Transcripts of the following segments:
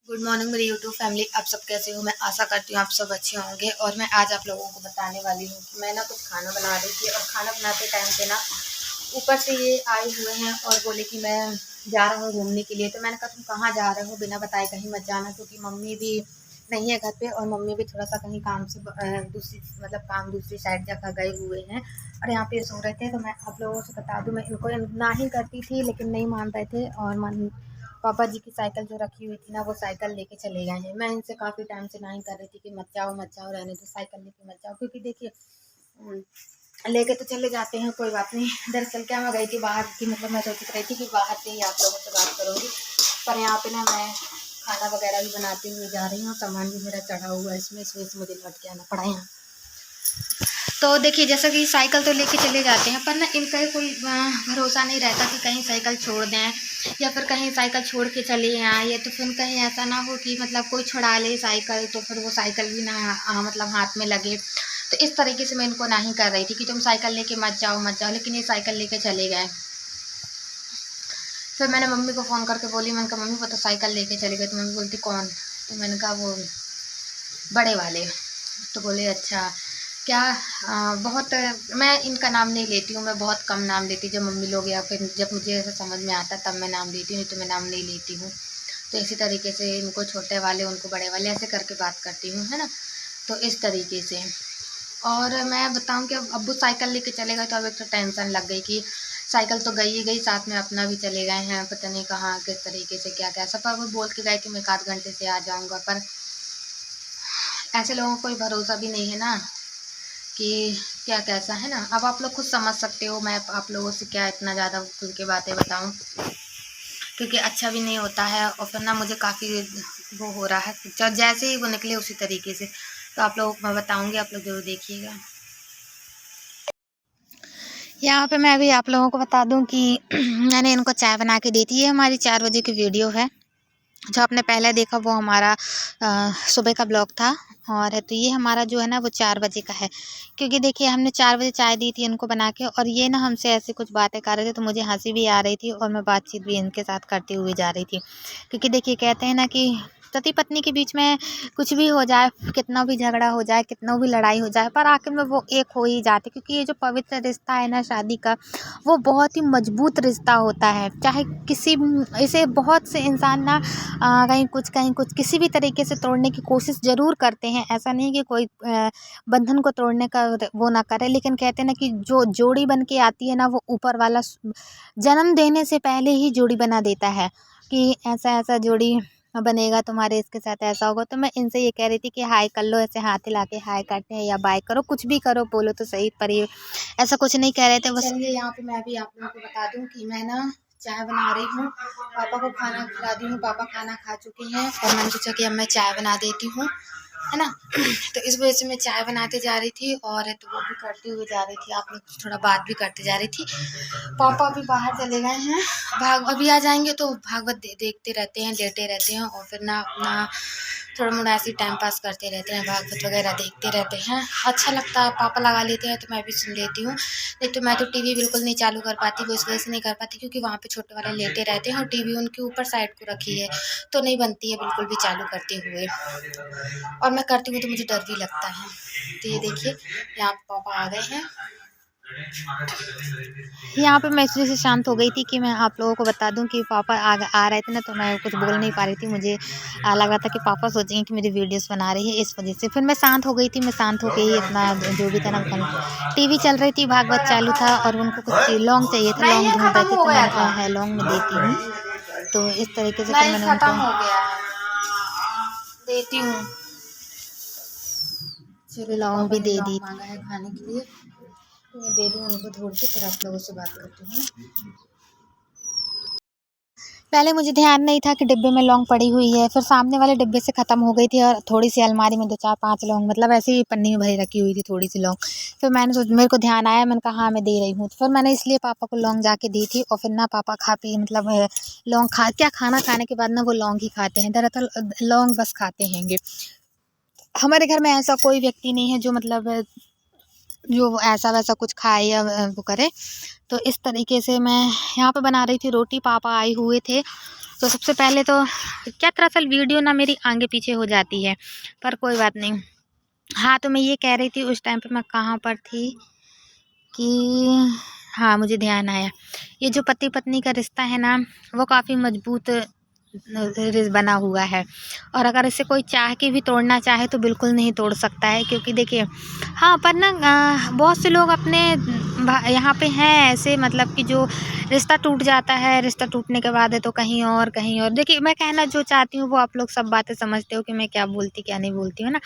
Good morning मेरी YouTube family. आप सब कैसे हो? मैं आशा करती हूँ आप सब अच्छे होंगे। और मैं आज आप लोगों को बताने वाली हूँ कि मैं ना कुछ खाना बना रही थी और खाना बनाते टाइम पे ना ऊपर से ये आए हुए हैं और बोले कि मैं जा रहा हूँ घूमने के लिए। तो मैंने कहा तुम कहाँ जा रहे हो, बिना बताए कहीं मत जाना, क्योंकि मम्मी भी नहीं है घर पे और मम्मी भी थोड़ा सा कहीं काम से दूसरी काम दूसरी साइड जगह गए हुए हैं और यहाँ पे सो रहे थे। तो मैं आप लोगों से बता दूँ, मैं इनको ना ही करती थी लेकिन नहीं मान रहे थे और पापा जी की साइकिल जो रखी हुई थी ना वो साइकिल लेके चले गए हैं। मैं इनसे काफ़ी टाइम से नहीं कर रही थी कि मत जाओ रहने दो, साइकिल लेके मत जाओ, क्योंकि देखिए लेके तो चले जाते हैं, कोई बात नहीं। दरअसल क्या मैं गई थी बाहर की, मतलब मैं सोच रही थी कि बाहर से ही आप लोगों से बात करूँगी, पर यहाँ पे ना मैं खाना वगैरह भी बनाते हुए जा रही हूँ। सामान भी मेरा चढ़ा हुआ है इसमें, इस वजह से मुझे लौट के आना पड़ा यहाँ। तो देखिए जैसा कि साइकिल तो लेके चले जाते हैं, पर ना इनका कोई भरोसा नहीं रहता कि कहीं साइकिल छोड़ दें या फिर कहीं साइकिल छोड़ के चले आए, या तो फिर कहीं ऐसा ना हो कि मतलब कोई छुड़ा ले साइकिल तो फिर वो साइकिल भी ना मतलब हाथ में लगे। तो इस तरीके से मैं इनको नहीं कर रही थी कि तुम साइकिल लेके मत जाओ, लेकिन ये साइकिल लेके चले गए। फिर मैंने मम्मी को फ़ोन करके बोली, मैंने कहा मम्मी वो तो साइकिल लेके चले गए। तो मम्मी बोलती कौन? तो मैंने कहा वो बड़े वाले। तो बोले अच्छा क्या? बहुत मैं इनका नाम नहीं लेती हूँ, मैं बहुत कम नाम लेती हूँ। जब मम्मी लोग या फिर जब मुझे ऐसा समझ में आता तब मैं नाम लेती हूँ, नहीं तो मैं नाम नहीं लेती हूँ। तो इसी तरीके से इनको छोटे वाले उनको बड़े वाले ऐसे करके बात करती हूँ, है ना। तो इस तरीके से। और मैं बताऊँ कि अब अब्बू साइकिल लेके चले गए तो अब एक तो टेंशन लग गई कि साइकिल तो गई ही गई, साथ में अपना भी चले गए हैं, पता नहीं कहाँ किस तरीके से क्या क्या सब। वो बोल के गए कि मैं 1 आध घंटे से आ जाऊँगा, पर ऐसे लोगों को कोई भरोसा भी नहीं है ना कि क्या कैसा है ना। अब आप लोग खुद समझ सकते हो, मैं आप लोगों से क्या इतना ज़्यादा खुल के बातें बताऊं, क्योंकि अच्छा भी नहीं होता है और फिर ना मुझे काफ़ी वो हो रहा है। जब जैसे ही वो निकले उसी तरीके से तो आप लोगों को मैं बताऊंगी, आप लोग जरूर देखिएगा। यहाँ पे मैं अभी आप लोगों को बता दूं कि मैंने इनको चाय बना के दी थी। ये हमारी 4 बजे की वीडियो है। जो आपने पहले देखा वो हमारा सुबह का ब्लॉग था। और तो ये हमारा जो है ना वो 4 बजे का है, क्योंकि देखिए हमने 4 बजे चाय दी थी इनको बना के और ये ना हमसे ऐसी कुछ बातें कर रहे थे, तो मुझे हंसी भी आ रही थी और मैं बातचीत भी इनके साथ करती हुई जा रही थी। क्योंकि देखिए कहते हैं ना कि पति पत्नी के बीच में कुछ भी हो जाए, कितना भी झगड़ा हो जाए, कितना भी लड़ाई हो जाए, पर आखिर में वो एक हो ही जाते। क्योंकि ये जो पवित्र रिश्ता है ना शादी का, वो बहुत ही मजबूत रिश्ता होता है। चाहे किसी इसे बहुत से इंसान ना कहीं कुछ किसी भी तरीके से तोड़ने की कोशिश ज़रूर करते हैं। ऐसा नहीं कि कोई बंधन को तोड़ने का वो ना करे, लेकिन कहते हैं ना कि जो जोड़ी बन के आती है ना वो ऊपर वाला जन्म देने से पहले ही जोड़ी बना देता है कि ऐसा ऐसा जोड़ी बनेगा तुम्हारे, इसके साथ ऐसा होगा। तो मैं इनसे ये कह रही थी कि हाय कर लो, ऐसे हाथ हिला के हाय करते हैं या बाय करो, कुछ भी करो, बोलो तो सही, पर ये ऐसा कुछ नहीं कह रहे थे बस। चलिए यहाँ पे मैं भी आप लोगों को बता दूं कि मैं ना चाय बना रही हूँ, पापा को खाना खिला दी हूँ। पापा खाना खा चुके हैं और मैंने सोचा कि अब मैं चाय बना देती हूँ, है ना। तो इस वजह से मैं चाय बनाते जा रही थी और तो वो भी करती हुई जा रही थी, आप लोग से थोड़ा बात भी करते जा रही थी। पापा अभी बाहर चले गए हैं, अभी आ जाएंगे तो भागवत देखते रहते हैं, लेटे रहते हैं और फिर ना अपना थोड़ा मोड़ा ऐसे टाइम पास करते रहते हैं, भागवत वगैरह देखते रहते हैं। अच्छा लगता है, पापा लगा लेते हैं तो मैं भी सुन लेती हूँ। नहीं तो मैं तो टीवी बिल्कुल नहीं चालू कर पाती, वो इस वजह से नहीं कर पाती क्योंकि वहाँ पे छोटे वाले लेटे रहते हैं और टीवी उनके ऊपर साइड को रखी है, तो नहीं बनती है बिल्कुल भी चालू करते हुए। और मैं करती हूँ तो मुझे डर भी लगता है। तो ये देखिए यहाँ पे पापा आ गए हैं। यहाँ पे मैं इसलिए से शांत हो गई थी कि मैं आप लोगों को बता दूं कि पापा आ रहे थे ना, तो मैं कुछ बोल नहीं पा रही थी। मुझे लग रहा था कि पापा सोचेंगे कि मेरी वीडियोस बना रही है, इस वजह से फिर मैं शांत हो गई थी। मैं शांत होकर ही अपना जो भी था ना टीवी चल रही थी, भागवत चालू था और उनको कुछ लौंग चाहिए था, लौंग ढूंढ रहे थे, तो मैंने कहा है लौंग में देती हूँ। तो इस तरीके से फिर मैंने उनको देती हूँ, चलो लौंग भी दे दी। मांगा है खाने के लिए तो मैं दे दूँ उनको, थोड़ी सी फिर आप लोगों से बात करती हूँ। पहले मुझे ध्यान नहीं था कि डिब्बे में लौंग पड़ी हुई है, फिर सामने वाले डिब्बे से ख़त्म हो गई थी और थोड़ी सी अलमारी में 2 4 5 लौंग, मतलब ऐसे ही पन्नी में भरी रखी हुई थी थोड़ी सी लौंग। फिर मेरे को ध्यान आया, मैंने कहा हाँ मैं दे रही हूँ। तो फिर मैंने इसलिए पापा को लौंग जाके दी थी और फिर ना पापा खा पी मतलब लौंग खाना खाने के बाद ना वो लौंग ही खाते हैं। दरअसल लौंग बस खाते हैंगे। हमारे घर में ऐसा कोई व्यक्ति नहीं है जो मतलब जो ऐसा वैसा कुछ खाए या वो करे। तो इस तरीके से मैं यहाँ पे बना रही थी रोटी, पापा आए हुए थे तो सबसे पहले तो क्या दरअसल वीडियो ना मेरी आगे पीछे हो जाती है, पर कोई बात नहीं। हाँ, तो मैं ये कह रही थी उस टाइम पे मैं कहाँ पर थी कि हाँ, मुझे ध्यान आया। ये जो पति पत्नी का रिश्ता है ना, वो काफ़ी मजबूत बना हुआ है, और अगर इसे कोई चाह के भी तोड़ना चाहे तो बिल्कुल नहीं तोड़ सकता है, क्योंकि देखिए हाँ, पर ना बहुत से लोग अपने यहाँ पे हैं ऐसे, मतलब कि जो रिश्ता टूट जाता है, रिश्ता टूटने के बाद है तो कहीं और कहीं और। देखिए मैं कहना जो चाहती हूँ वो आप लोग सब बातें समझते हो कि मैं क्या बोलती क्या नहीं बोलती हूँ ना,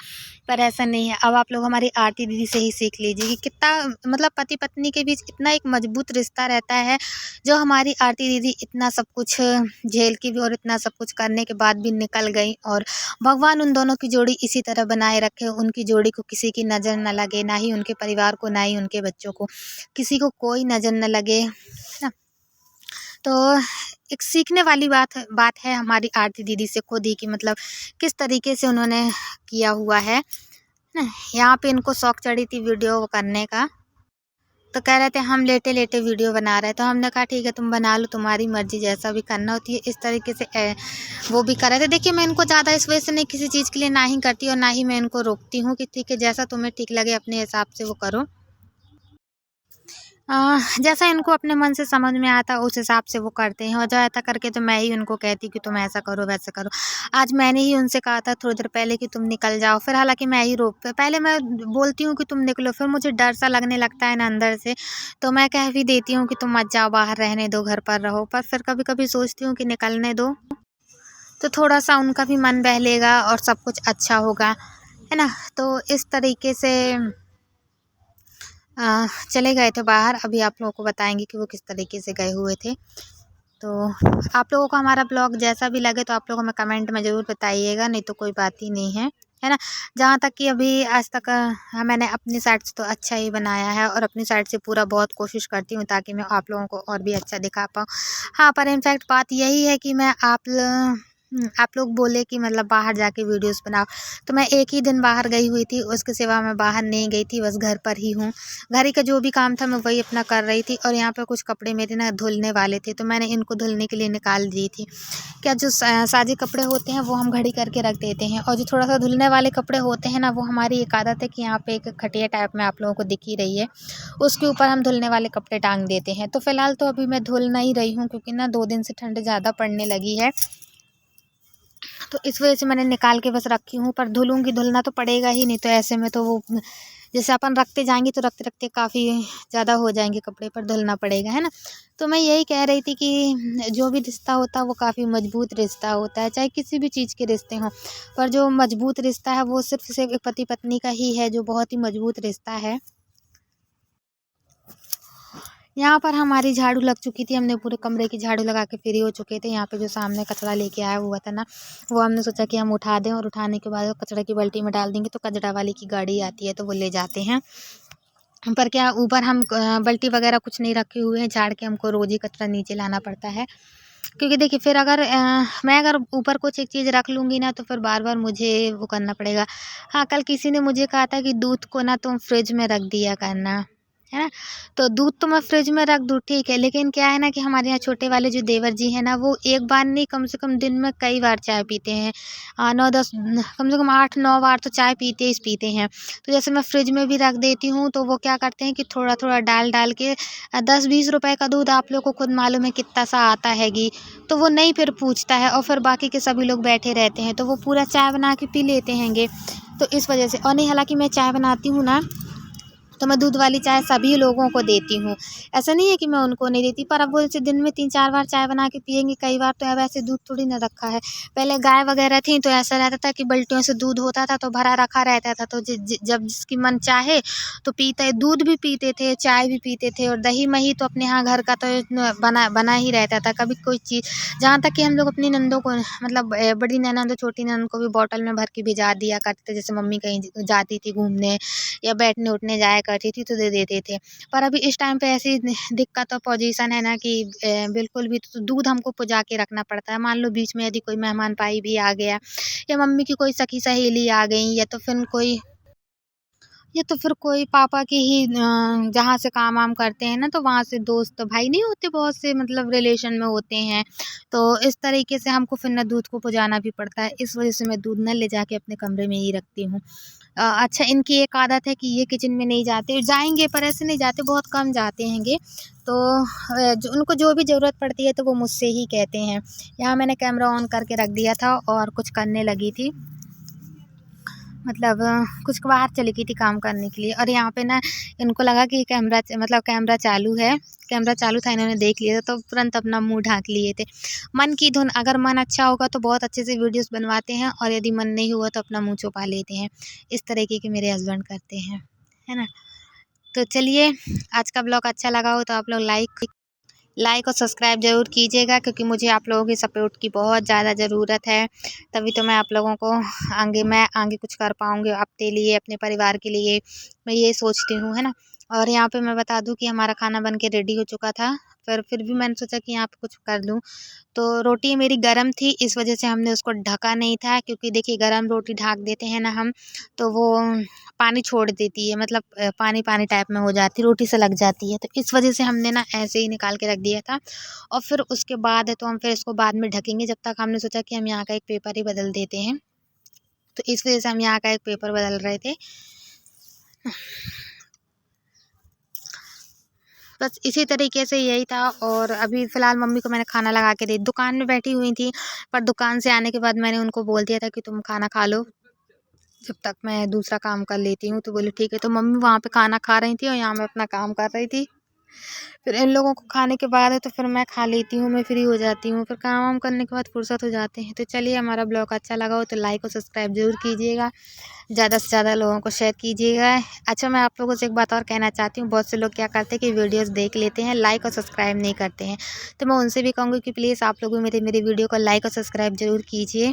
पर ऐसा नहीं है। अब आप लोग हमारी आरती दीदी से ही सीख लीजिए कि कितना मतलब पति पत्नी के बीच इतना एक मजबूत रिश्ता रहता है, जो हमारी आरती दीदी इतना सब कुछ झेल के भी और इतना सब कुछ करने के बाद भी निकल गई, और भगवान उन दोनों की जोड़ी इसी तरह बनाए रखे, उनकी जोड़ी को किसी की नज़र न लगे, ना ही उनके परिवार को, ना ही उनके बच्चों को, किसी को कोई नज़र न लगे, है ना। तो एक सीखने वाली बात है हमारी आरती दीदी से खुद ही, कि मतलब किस तरीके से उन्होंने किया हुआ है ना। यहाँ पे इनको शौक चढ़ी थी वीडियो करने का, तो कह रहे थे हम लेटे लेटे वीडियो बना रहे, तो हमने कहा ठीक है तुम बना लो, तुम्हारी मर्जी, जैसा भी करना होती है। इस तरीके से वो भी कर रहे थे। देखिए मैं इनको ज़्यादा इस वजह से नहीं, किसी चीज़ के लिए ना ही करती और ना ही मैं इनको रोकती हूँ कि ठीक है जैसा तुम्हें ठीक लगे अपने हिसाब से वो करो। जैसा इनको अपने मन से समझ में आता उस हिसाब से वो करते हैं, और ज़्यादा करके तो मैं ही उनको कहती हूँ कि तुम ऐसा करो वैसा करो। आज मैंने ही उनसे कहा था थोड़ी देर पहले कि तुम निकल जाओ, फिर हालाँकि मैं ही रोक पहले मैं बोलती हूँ कि तुम निकलो, फिर मुझे डर सा लगने लगता है ना अंदर से, तो मैं कह भी देती हूँ कि तुम मत जाओ बाहर, रहने दो, घर पर रहो। पर फिर कभी-कभी सोचती हूँ कि निकलने दो, तो थोड़ा-सा उनका भी मन बहलेगा और सब कुछ अच्छा होगा, है ना? तो इस तरीके से चले गए थे बाहर। अभी आप लोगों को बताएँगे कि वो किस तरीके से गए हुए थे। तो आप लोगों को हमारा ब्लॉग जैसा भी लगे तो आप लोग हमें कमेंट में ज़रूर बताइएगा, नहीं तो कोई बात ही नहीं है ना? जहाँ तक कि अभी आज तक मैंने अपनी साइड से तो अच्छा ही बनाया है, और अपनी साइड से पूरा बहुत कोशिश करती हूँ ताकि मैं आप लोगों को और भी अच्छा दिखा पाऊँ। हाँ, पर इनफैक्ट बात यही है कि मैं आप लोग बोले कि मतलब बाहर जाके वीडियोज़ बनाओ, तो मैं एक ही दिन बाहर गई हुई थी, उसके सिवा मैं बाहर नहीं गई थी, बस घर पर ही हूँ। घर ही का जो भी काम था मैं वही अपना कर रही थी, और यहाँ पे कुछ कपड़े मेरे ना धुलने वाले थे, तो मैंने इनको धुलने के लिए निकाल दी थी। क्या जो साजे कपड़े होते हैं वो हम घड़ी करके रख देते हैं, और जो थोड़ा-सा धुलने वाले कपड़े होते हैं ना, वो हमारी एक आदत है कि यहाँ पे एक खटिया टाइप में आप लोगों को दिख ही रही है, उसके ऊपर हम धुलने वाले कपड़े टाँग देते हैं। तो फिलहाल तो अभी मैं धुल नहीं रही हूँ, क्योंकि ना 2 दिन से ठंड ज़्यादा पड़ने लगी है। तो इस वजह से मैंने निकाल के बस रखी हूँ, पर धुलूँगी, धुलना तो पड़ेगा ही, नहीं तो ऐसे में तो वो जैसे अपन रखते जाएँगे तो रखते-रखते काफ़ी ज़्यादा हो जाएँगे कपड़े, पर धुलना पड़ेगा, है ना? तो मैं यही कह रही थी कि जो भी रिश्ता होता है वो काफ़ी मजबूत रिश्ता होता है, चाहे किसी भी चीज़ के रिश्ते हों, पर जो मजबूत रिश्ता है वो सिर्फ़ एक पति-पत्नी का ही है, जो बहुत ही मजबूत रिश्ता है। यहाँ पर हमारी झाड़ू लग चुकी थी, हमने पूरे कमरे की झाड़ू लगा के फ्री हो चुके थे। यहाँ पे जो सामने कचरा लेके आया हुआ था ना, वो हमने सोचा कि हम उठा दें, और उठाने के बाद कचरे की बाल्टी में डाल देंगे, तो कचरा वाले की गाड़ी आती है तो वो ले जाते हैं। पर क्या ऊपर हम बाल्टी वगैरह कुछ नहीं रखे हुए हैं, झाड़ के हमको रोज़ ही कचरा नीचे लाना पड़ता है। क्योंकि देखिए फिर अगर मैं अगर ऊपर कुछ एक चीज़ रख लूँगी ना, तो फिर बार-बार मुझे वो करना पड़ेगा। हाँ, कल किसी ने मुझे कहा था कि दूध को ना तुम फ्रिज में रख दिया करना, है ना? तो दूध तो मैं फ्रिज में रख दूँ ठीक है, लेकिन क्या है ना कि हमारे यहाँ छोटे वाले जो देवर जी हैं ना, वो एक बार नहीं कम से कम दिन में कई बार चाय पीते हैं। 9-10 कम से कम 8-9 बार तो चाय पीते ही पीते हैं। तो जैसे मैं फ्रिज में भी रख देती हूँ, तो वो क्या करते हैं कि थोड़ा-थोड़ा डाल-डाल के 10-20 रुपए का दूध आप लोग को खुद मालूम है कितना सा आता हैगी, तो वो नहीं फिर पूछता है, और फिर बाकी के सभी लोग बैठे रहते हैं, तो वो पूरा चाय बना के पी लेते हैंगे। तो इस वजह से, और नहीं हालाँकि मैं चाय बनाती हूँ ना, तो मैं दूध वाली चाय सभी लोगों को देती हूँ। ऐसा नहीं है कि मैं उनको नहीं देती, पर अब वो जैसे दिन में 3-4 बार चाय बना के पिएँगे कई बार, तो अब ऐसे दूध थोड़ी ना रखा है। पहले गाय वगैरह थी तो ऐसा रहता था कि बाल्टियों से दूध होता था तो भरा रखा रहता था, तो जब जिसकी मन चाहे तो पीते, दूध भी पीते थे, चाय भी पीते थे, और दही-मही तो अपने यहाँ घर का तो बना बना ही रहता था। कभी कोई चीज़, जहाँ तक कि हम लोग अपनी नंदों को मतलब बड़ी ननद और छोटी ननद को भी बॉटल में भर के भिजा दिया करते थे। जैसे मम्मी कहीं जाती थी घूमने या बैठने-उठने जाया करती थी तो दे देते थे। पर अभी इस टाइम पे ऐसी दिक्कत और पोजीशन है ना कि बिल्कुल भी तो दूध हमको पुजा के रखना पड़ता है। मान लो बीच में यदि कोई मेहमान भाई भी आ गया, या मम्मी की कोई सखी सहेली आ गई, या तो फिर कोई या तो फिर कोई पापा के ही जहाँ से काम वाम करते हैं ना, तो वहाँ से दोस्त भाई नहीं होते, बहुत से मतलब रिलेशन में होते हैं। तो इस तरीके से हमको फिर ना दूध को पुजाना भी पड़ता है, इस वजह से मैं दूध न ले जाके अपने कमरे में ही रखती हूँ। अच्छा, इनकी एक आदत है कि ये किचन में नहीं जाते, जाएंगे पर ऐसे नहीं जाते, बहुत कम जाते हैंगे। तो जो उनको जो भी ज़रूरत पड़ती है तो वो मुझसे ही कहते हैं। यहाँ मैंने कैमरा ऑन करके रख दिया था और कुछ करने लगी थी, मतलब कुछ बाहर चली गई थी काम करने के लिए। और यहाँ पे ना इनको लगा कि कैमरा चालू है, कैमरा चालू था, इन्होंने देख लिया था तो तुरंत अपना मुंह ढाँक लिए थे। मन की धुन, अगर मन अच्छा होगा तो बहुत अच्छे से वीडियोस बनवाते हैं, और यदि मन नहीं हुआ तो अपना मुंह छुपा लेते हैं। इस तरीके के मेरे हस्बैंड करते हैं, है ना। तो चलिए, आज का ब्लॉग अच्छा लगा हो तो आप लोग लाइक और सब्सक्राइब ज़रूर कीजिएगा, क्योंकि मुझे आप लोगों की सपोर्ट की बहुत ज़्यादा ज़रूरत है। तभी तो मैं आप लोगों को आगे कुछ कर पाऊँगी अपने लिए, अपने परिवार के लिए, मैं ये सोचती हूँ, है ना। और यहाँ पे मैं बता दूँ कि हमारा खाना बन के रेडी हो चुका था, पर फिर भी मैंने सोचा कि यहाँ पे कुछ कर लूँ। तो रोटी मेरी गरम थी, इस वजह से हमने उसको ढका नहीं था, क्योंकि देखिए गरम रोटी ढक देते हैं ना हम, तो वो पानी छोड़ देती है, मतलब पानी पानी टाइप में हो जाती है, रोटी से लग जाती है। तो इस वजह से हमने ना ऐसे ही निकाल के रख दिया था। और फिर उसके बाद है तो हम फिर इसको बाद में ढकेंगे, जब तक हमने सोचा कि हम यहाँ का एक पेपर ही बदल देते हैं। तो इस वजह से हम यहाँ का एक पेपर बदल रहे थे। बस इसी तरीके से यही था। और अभी फ़िलहाल मम्मी को मैंने खाना लगा के दी, दुकान में बैठी हुई थी, पर दुकान से आने के बाद मैंने उनको बोल दिया था कि तुम खाना खा लो, जब तक मैं दूसरा काम कर लेती हूँ। तो बोले ठीक है। तो मम्मी वहाँ पे खाना खा रही थी और यहाँ मैं अपना काम कर रही थी। फिर इन लोगों को खाने के बाद है तो फिर मैं खा लेती हूँ, मैं फ्री हो जाती हूँ, फिर काम वाम करने के बाद फुर्सत हो जाते हैं। तो चलिए, हमारा ब्लॉग अच्छा लगा हो तो लाइक और सब्सक्राइब ज़रूर कीजिएगा, ज़्यादा से ज़्यादा लोगों को शेयर कीजिएगा। अच्छा, मैं आप लोगों से एक बात और कहना चाहती हूँ, बहुत से लोग क्या करते हैं कि वीडियोज़ देख लेते हैं, लाइक और सब्सक्राइब नहीं करते हैं। तो मैं उनसे भी कहूँगी कि प्लीज़ आप लोग भी मेरी वीडियो को लाइक और सब्सक्राइब ज़रूर कीजिए,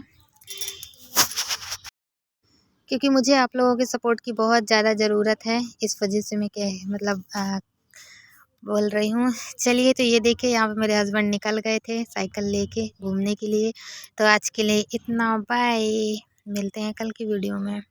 क्योंकि मुझे आप लोगों के सपोर्ट की बहुत ज़्यादा ज़रूरत है। इस वजह से मैं बोल रही हूँ। चलिए, तो ये देखिए, यहाँ पे मेरे हस्बैंड निकल गए थे साइकिल लेके घूमने के लिए। तो आज के लिए इतना, बाय। मिलते हैं कल की वीडियो में।